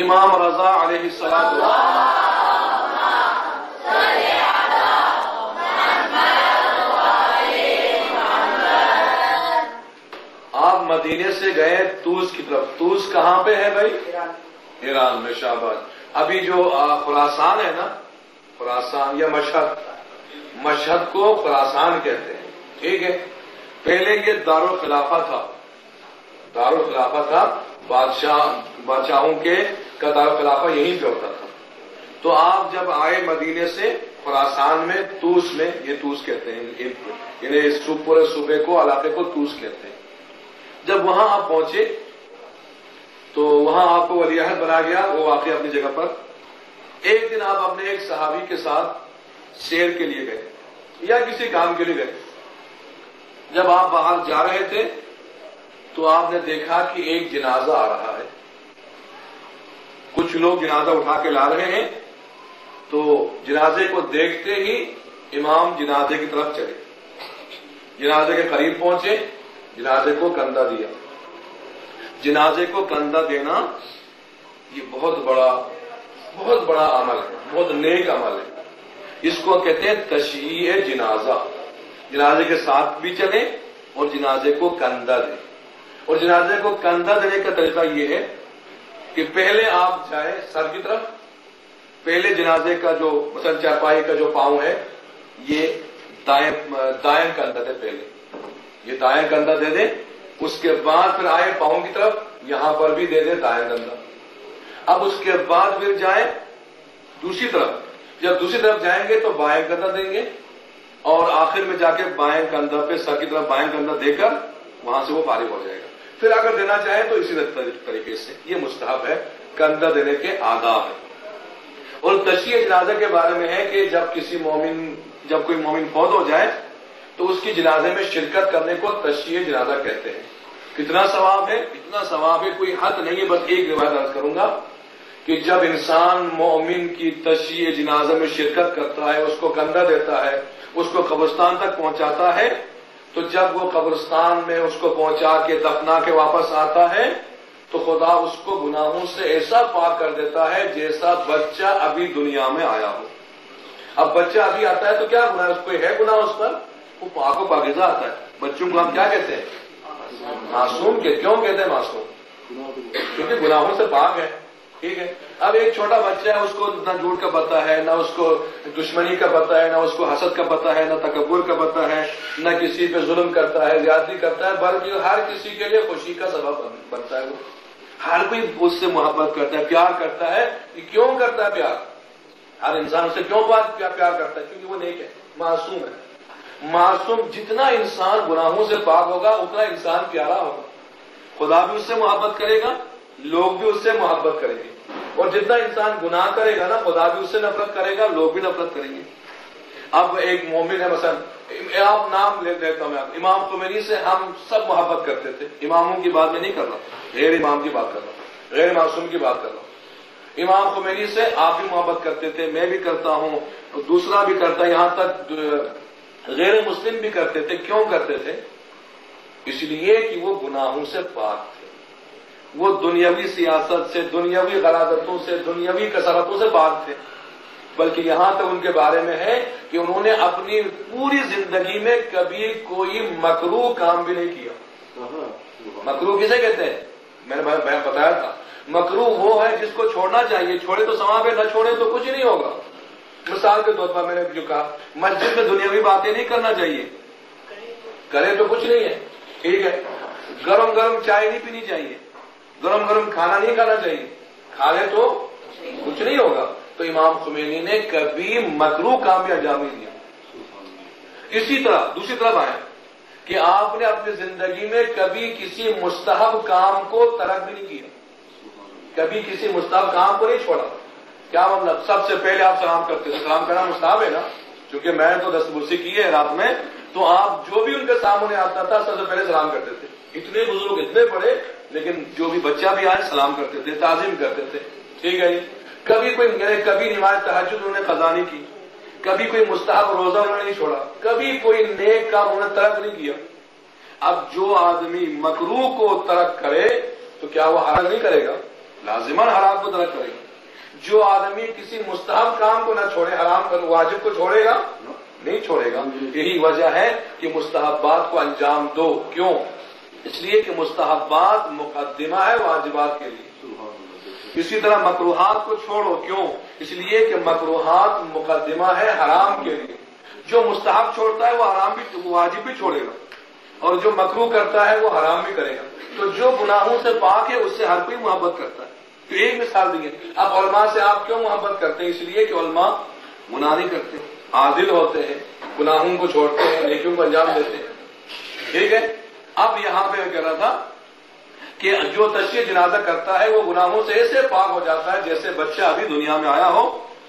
امام رضا علیہ السلام آپ مدینے سے گئے طوس کی طرف. طوس کہاں پہ ہے بھائی؟ ایران میں. شاباش. ابھی جو خراسان ہے نا، خراسان یا مشہد کو خراسان کہتے ہیں. ٹھیک ہے. پہلے یہ دارالخلافہ تھا. دارالخلافہ تھا، بادشاہوں کے کا دارالخلافہ یہیں پہ ہوتا تھا. تو آپ جب آئے مدینے سے خراسان میں، طوس میں، یہ طوس کہتے ہیں، انہیں پورے صوبے کو، علاقے کو طوس کہتے ہیں. جب وہاں آپ پہنچے تو وہاں آپ کو ولی عہد بنا گیا. وہ واقع اپنی جگہ پر. ایک دن آپ اپنے ایک صحابی کے ساتھ سیر کے لیے گئے یا کسی کام کے لیے گئے. جب آپ باہر جا رہے تھے تو آپ نے دیکھا کہ ایک جنازہ آ رہا ہے. کچھ لوگ جنازہ اٹھا کے لا رہے ہیں. تو جنازے کو دیکھتے ہی امام جنازے کی طرف چلے. جنازے کے قریب پہنچے، جنازے کو کندھا دیا. جنازے کو کندھا دینا یہ بہت بڑا عمل ہے، بہت نیک عمل ہے. اس کو کہتے ہیں تشییع جنازہ. جنازے کے ساتھ بھی چلیں اور جنازے کو کندھا دیں. اور جنازے کو کندھا دینے کا طریقہ یہ ہے کہ پہلے آپ جائیں سر کی طرف. پہلے جنازے کا جو مثلا چارپائی کا جو پاؤں ہے یہ دائیں کندھا دے. پہلے یہ دائیں کندھا دے دیں. اس کے بعد پھر آئے پاؤں کی طرف، یہاں پر بھی دے دیں دائیں کندھا. اب اس کے بعد پھر جائیں دوسری طرف. جب دوسری طرف جائیں گے تو بائیں کندھا دیں گے اور آخر میں جا کے بائیں کندھا پہ سر کی طرف بائیں کندھا دے کر وہاں سے وہ فارغ ہو جائے گا. پھر اگر دینا چاہیں تو اسی طریقے سے. یہ مستحب ہے، کندھا دینے کے آداب ہے. اور تشییع جنازہ کے بارے میں ہے کہ جب کوئی مومن فوت ہو جائے تو اس کی جنازے میں شرکت کرنے کو تشییع جنازہ کہتے ہیں. کتنا ثواب ہے؟ اتنا ثواب ہے کوئی حد نہیں ہے. بس ایک روایت عرض کروں گا کہ جب انسان مومن کی تشییع جنازہ میں شرکت کرتا ہے، اس کو کندھا دیتا ہے، اس کو قبرستان تک پہنچاتا ہے، تو جب وہ قبرستان میں اس کو پہنچا کے دفنا کے واپس آتا ہے تو خدا اس کو گناہوں سے ایسا پاک کر دیتا ہے جیسا بچہ ابھی دنیا میں آیا ہو. اب بچہ ابھی آتا ہے تو کیا گناہ اس کو ہے؟ گناہ اس پر وہ پاک و پاکیزہ آتا ہے. بچوں کو ہم کیا کہتے ہیں؟ معصوم. کیوں کہتے ہیں معصوم؟ کیونکہ گناہوں سے پاک ہے. ٹھیک ہے. اب ایک چھوٹا بچہ ہے، اس کو نہ جھوٹ کا پتہ ہے، نہ اس کو دشمنی کا پتہ ہے، نہ اس کو حسد کا پتہ ہے، نہ تکبر کا پتہ ہے، نہ کسی پہ ظلم کرتا ہے، زیادتی کرتا ہے، بلکہ ہر کسی کے لیے خوشی کا سبب بنتا ہے. وہ ہر کوئی اس سے محبت کرتا ہے، پیار کرتا ہے. کیوں کرتا ہے پیار؟ ہر انسان اسے کیوں پیار کرتا ہے؟ کیونکہ وہ نیک ہے، معصوم ہے. معصوم جتنا انسان گناہوں سے پاک ہوگا اتنا انسان پیارا ہوگا. خدا بھی اس سے محبت کرے گا، لوگ بھی اس سے محبت کریں گے. اور جتنا انسان گناہ کرے گا نا، خدا بھی اس سے نفرت کرے گا، لوگ بھی نفرت کریں گے. اب ایک مومن ہے، مثلا آپ نام لیتا ہوں، امام خمینی سے ہم سب محبت کرتے تھے. اماموں کی بات میں نہیں کر رہا، غیر امام کی بات کر رہا ہوں، غیر معصوم کی بات کر رہا ہوں. امام خمینی سے آپ بھی محبت کرتے تھے، میں بھی کرتا ہوں، دوسرا بھی کرتا ہے، یہاں تک غیر مسلم بھی کرتے تھے. کیوں کرتے تھے؟ اس لیے کہ وہ گناہوں سے پاک تھے. وہ دنیاوی سیاست سے، دنیاوی غرازتوں سے، دنیاوی کثرتوں سے پاک تھے. بلکہ یہاں تک ان کے بارے میں ہے کہ انہوں نے اپنی پوری زندگی میں کبھی کوئی مکروہ کام بھی نہیں کیا. مکروہ کسے کہتے ہیں؟ میں نے بتایا تھا، مکروہ وہ ہے جس کو چھوڑنا چاہیے، چھوڑے تو ثواب ہے، نہ چھوڑے تو کچھ نہیں ہوگا. مثال کے طور پر میں نے جو کہا، مسجد میں دنیاوی باتیں نہیں کرنا چاہیے، کرے تو کچھ نہیں ہے. ٹھیک ہے. گرم گرم چائے نہیں پینی چاہیے، گرم گرم کھانا نہیں کھانا چاہیے، کھا لے تو کچھ نہیں ہوگا. تو امام خمینی نے کبھی مکروہ کام بھی انجام نہیں دیا. اسی طرح دوسری طرف آئے، کہ آپ نے اپنی زندگی میں کبھی کسی مستحب کام کو ترک بھی نہیں کیا، کبھی کسی مستحب کام کو نہیں چھوڑا. کیا مطلب؟ سب سے پہلے آپ سلام کرتے تھے، سلام کرنا مستحب ہے نا، کیونکہ میں تو دستبرسی کی ہے رات میں، تو آپ جو بھی ان کے سامنے آتا تھا سب سے پہلے سلام کرتے تھے. اتنے بزرگ اتنے بڑے، لیکن جو بھی بچہ بھی آئے سلام کرتے تھے، تعظیم کرتے تھے. ٹھیک ہے جی. کبھی نماز تہجد انہوں نے قضا نہیں کی، کبھی کوئی مستحب روزہ انہوں نے نہیں چھوڑا، کبھی کوئی نیک کام انہوں نے ترک نہیں کیا. اب جو آدمی مکروہ کو ترک کرے تو کیا وہ حرام نہیں کرے گا؟ لازماً حرام کو ترک کرے گا. جو آدمی کسی مستحب کام کو نہ چھوڑے، حرام کو واجب کو چھوڑے گا؟ نہیں چھوڑے گا. یہی وجہ ہے کہ مستحبات کو انجام دو. کیوں؟ اس لیے کہ مستحبات مقدمہ ہے واجبات کے لیے. اسی طرح مکروہات کو چھوڑو. کیوں؟ اس لیے کہ مکروہات مقدمہ ہے حرام کے لیے. جو مستحب چھوڑتا ہے وہ حرام بھی، واجب بھی چھوڑے گا، اور جو مکروہ کرتا ہے وہ حرام بھی کرے گا. تو جو گناہوں سے پاک ہے اس سے ہر کوئی محبت کرتا ہے. تو ایک مثال دیں گے. اب علماء سے آپ کیوں محبت کرتے ہیں؟ اس لیے کہ علماء گناہ نہیں کرتے، عادل ہوتے ہیں، گناہوں کو چھوڑتے ہیں، نیکیوں کو انجام دیتے ہیں. ٹھیک ہے. اب یہاں پہ کہہ رہا تھا کہ جو تشیع جنازہ کرتا ہے وہ گناہوں سے ایسے پاک ہو جاتا ہے جیسے بچہ ابھی دنیا میں آیا ہو،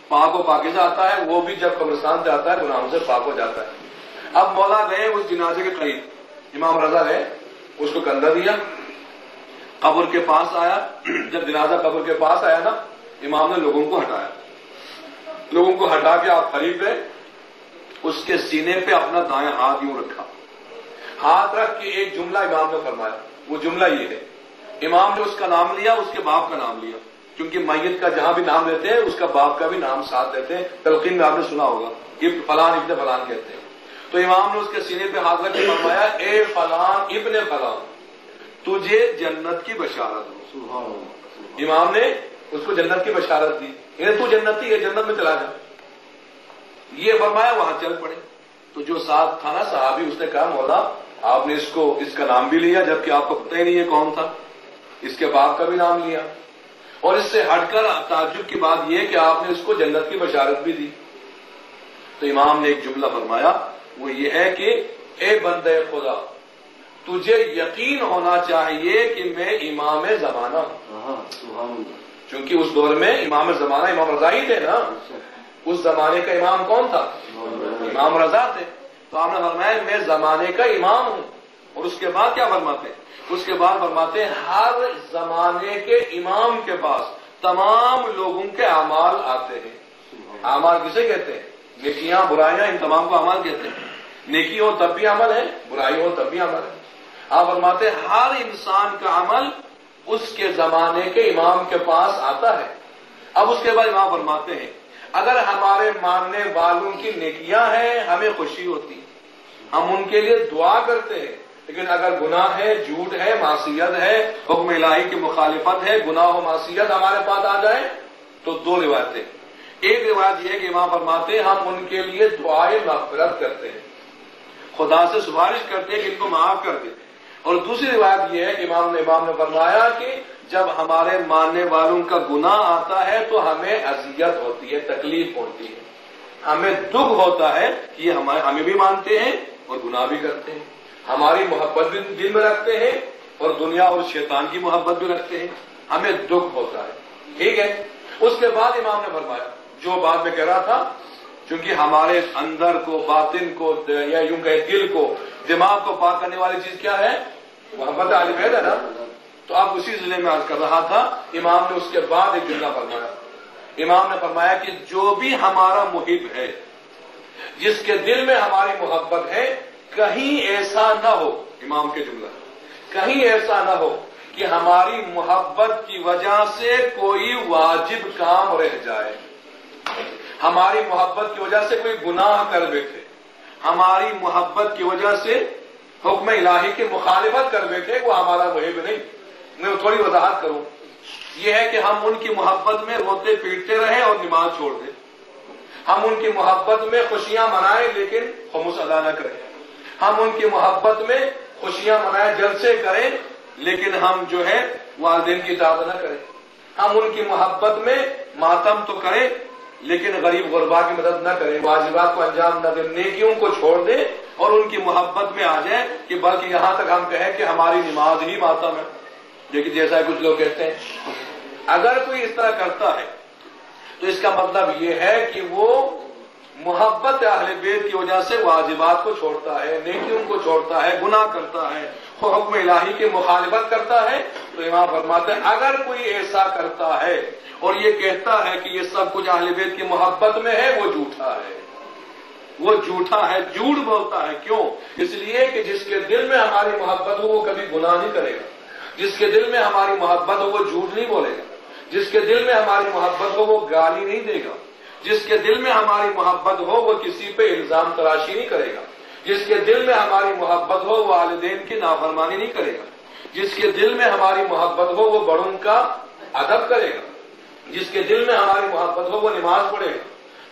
پاک و پاکیزہ آتا ہے، وہ بھی جب قبرستان سے آتا ہے گناہوں سے پاک ہو جاتا ہے. اب مولا گئے اس جنازے کے قریب، امام رضا گئے، اس کو کندھا دیا، قبر کے پاس آیا. جب جنازہ قبر کے پاس آیا نا، امام نے لوگوں کو ہٹایا، لوگوں کو ہٹا کے آپ قریب گئے، اس کے سینے پہ اپنا دائیں ہاتھ یوں رکھا، ہاتھ رکھ کے ایک جملہ امام نے فرمایا. وہ جملہ یہ ہے، امام نے اس کا نام لیا، اس کے باپ کا نام لیا، کیونکہ میت کا جہاں بھی نام لیتے ہیں اس کا باپ کا بھی نام ساتھ لیتے ہیں. تلقین میں آپ نے سنا ہوگا، ابن فلان ابن فلان کہتے ہیں. تو امام نے اس کے سینے پہ ہاتھ رکھ کے فرمایا، اے فلان ابن فلان، تجھے جنت کی بشارت ہو. امام نے اس کو جنت کی بشارت دی، یعنی تو جنتی ہے، جنت میں چلا جا. یہ فرمایا، وہاں چل پڑے. تو جو ساتھ تھا نا صحابی، اس نے کہا مولا آپ نے اس کا نام بھی لیا جبکہ آپ کو پتہ ہی نہیں ہے کون تھا، اس کے باپ کا بھی نام لیا، اور اس سے ہٹ کر تعجب کی بات یہ کہ آپ نے اس کو جنت کی بشارت بھی دی. تو امام نے ایک جملہ فرمایا، وہ یہ ہے کہ اے بندے خدا، تجھے یقین ہونا چاہیے کہ میں امام زمانہ ہوں. چونکہ اس دور میں امام زمانہ امام رضا ہی تھے نا، اس زمانے کا امام کون تھا؟ امام رضا تھے. تو آپ نے فرمایا میں زمانے کا امام ہوں. اور اس کے بعد کیا فرماتے ہیں؟ اس کے بعد فرماتے ہیں ہر زمانے کے امام کے پاس تمام لوگوں کے اعمال آتے ہیں. اعمال کسے کہتے ہیں؟ نیکیاں برائیاں، ان تمام کو اعمال کہتے ہیں. نیکی ہو تب بھی عمل ہے، برائی ہو تب بھی عمل ہے. آپ فرماتے ہیں ہر انسان کا عمل اس کے زمانے کے امام کے پاس آتا ہے. اب اس کے بعد امام فرماتے ہیں اگر ہمارے ماننے والوں کی نیکیاں ہیں ہمیں خوشی ہوتی، ہم ان کے لیے دعا کرتے ہیں. لیکن اگر گناہ ہے، جھوٹ ہے، معصیت ہے، حکم الہی کی مخالفت ہے، گناہ و معصیت ہمارے پاس آ جائے تو دو روایتیں. ایک روایت یہ ہے کہ امام فرماتے ہیں ہم ان کے لیے دعائے مغفرت کرتے ہیں، خدا سے سفارش کرتے ہیں کہ ان کو معاف کر دے. اور دوسری روایت یہ ہے کہ امام نے فرمایا کہ جب ہمارے ماننے والوں کا گناہ آتا ہے تو ہمیں اذیت ہوتی ہے، تکلیف ہوتی ہے، ہمیں دکھ ہوتا ہے کہ یہ ہمیں بھی مانتے ہیں اور گناہ بھی کرتے ہیں، ہماری محبت بھی دل میں رکھتے ہیں اور دنیا اور شیطان کی محبت بھی رکھتے ہیں، ہمیں دکھ ہوتا ہے. ٹھیک ہے. اس کے بعد امام نے فرمایا جو بات میں کہہ رہا تھا، چونکہ ہمارے اندر کو، باطن کو، یا یوں کہ دل کو، دماغ کو پاک کرنے والی چیز کیا ہے؟ محبت علی ہے نا. تو اب اسی ضلع میں عرض کر رہا تھا، امام نے اس کے بعد ایک جملہ فرمایا. امام نے فرمایا کہ جو بھی ہمارا محب ہے، جس کے دل میں ہماری محبت ہے، کہیں ایسا نہ ہو، امام کے جملہ، کہیں ایسا نہ ہو کہ ہماری محبت کی وجہ سے کوئی واجب کام رہ جائے، ہماری محبت کی وجہ سے کوئی گناہ کر بیٹھے، ہماری محبت کی وجہ سے حکم الہی کی مخالفت کر بیٹھے، وہ ہمارا محب نہیں. میں تھوڑی وضاحت کروں. یہ ہے کہ ہم ان کی محبت میں روتے پیٹتے رہیں اور نماز چھوڑ دیں، ہم ان کی محبت میں خوشیاں منائیں لیکن خمس ادا نہ کریں، ہم ان کی محبت میں خوشیاں منائیں، جلسے کریں لیکن ہم جو ہے والدین کی اطاعت نہ کریں، ہم ان کی محبت میں ماتم تو کریں لیکن غریب غربا کی مدد نہ کریں، واجبات کو انجام نہ دیں، نیکیوں کو چھوڑ دیں اور ان کی محبت میں آ جائیں کہ بلکہ یہاں تک ہم کہیں کہ ہماری نماز ہی ماتم ہے. لیکن جیسا کچھ لوگ کہتے ہیں اگر کوئی اس طرح کرتا ہے تو اس کا مطلب یہ ہے کہ وہ محبت اہل بیت کی وجہ سے واجبات کو چھوڑتا ہے، نیکیوں کو چھوڑتا ہے، گناہ کرتا ہے، حکم الہی کی مخالفت کرتا ہے. تو امام فرماتے ہیں اگر کوئی ایسا کرتا ہے اور یہ کہتا ہے کہ یہ سب کچھ اہل بیت کی محبت میں ہے، وہ جھوٹا ہے، وہ جھوٹا ہے، جھوٹ بولتا ہے. کیوں؟ اس لیے کہ جس کے دل میں ہماری محبت ہو وہ کبھی گناہ نہیں کرے گا، جس کے دل میں ہماری محبت ہو وہ جھوٹ نہیں بولے گا، جس کے دل میں ہماری محبت ہو وہ گالی نہیں دے گا، جس کے دل میں ہماری محبت ہو وہ کسی پہ الزام تراشی نہیں کرے گا، جس کے دل میں ہماری محبت ہو وہ والدین کی نافرمانی نہیں کرے گا، جس کے دل میں ہماری محبت ہو وہ بڑوں کا ادب کرے گا، جس کے دل میں ہماری محبت ہو وہ نماز پڑھے گا،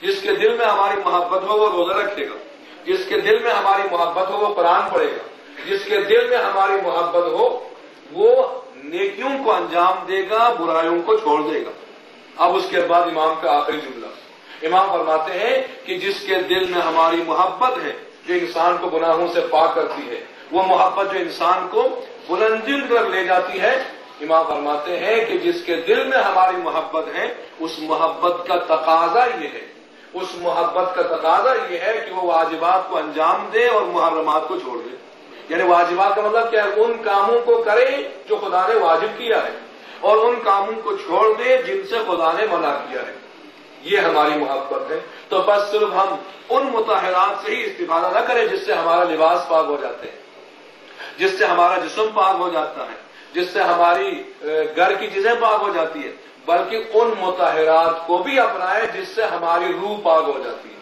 جس کے دل میں ہماری محبت ہو وہ روزہ رکھے گا، جس کے دل میں ہماری محبت ہو وہ قرآن پڑھے گا، جس کے دل میں ہماری محبت ہو وہ نیکیوں کو انجام دے گا، برائیوں کو چھوڑ دے گا. اب اس کے بعد امام کا آخری جملہ، امام فرماتے ہیں کہ جس کے دل میں ہماری محبت ہے جو انسان کو گناہوں سے پاک کرتی ہے، وہ محبت جو انسان کو بلندی کی طرف لے جاتی ہے، امام فرماتے ہیں کہ جس کے دل میں ہماری محبت ہے اس محبت کا تقاضا یہ ہے، اس محبت کا تقاضا یہ ہے کہ وہ واجبات کو انجام دے اور محرمات کو چھوڑ دے. یعنی واجبات کا مطلب کیا ہے؟ ان کاموں کو کرے جو خدا نے واجب کیا ہے اور ان کاموں کو چھوڑ دے جن سے خدا نے منع کیا ہے. یہ ہماری محبت ہے. تو بس صرف ہم ان مطہرات سے ہی استفادہ نہ کریں جس سے ہمارا لباس پاک ہو جاتے ہیں، جس سے ہمارا جسم پاک ہو جاتا ہے، جس سے ہماری گھر کی چیزیں پاک ہو جاتی ہے، بلکہ ان مطہرات کو بھی اپنائیں جس سے ہماری روح پاک ہو جاتی ہے،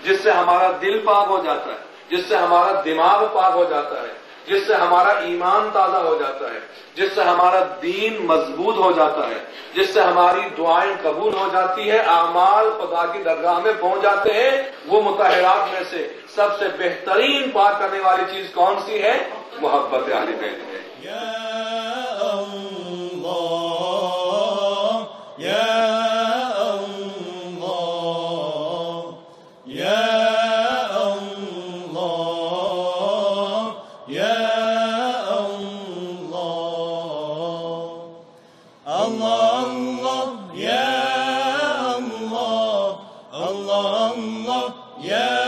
جس سے ہمارا دل پاک ہو جاتا ہے، جس سے ہمارا دماغ پاک ہو جاتا ہے، جس سے ہمارا ایمان تازہ ہو جاتا ہے، جس سے ہمارا دین مضبوط ہو جاتا ہے، جس سے ہماری دعائیں قبول ہو جاتی ہے، اعمال خدا کی درگاہ میں پہنچ جاتے ہیں. وہ مطہرات میں سے سب سے بہترین پاک کرنے والی چیز کون سی ہے؟ محبت اہل بیت ہے. Allah, Allah, ya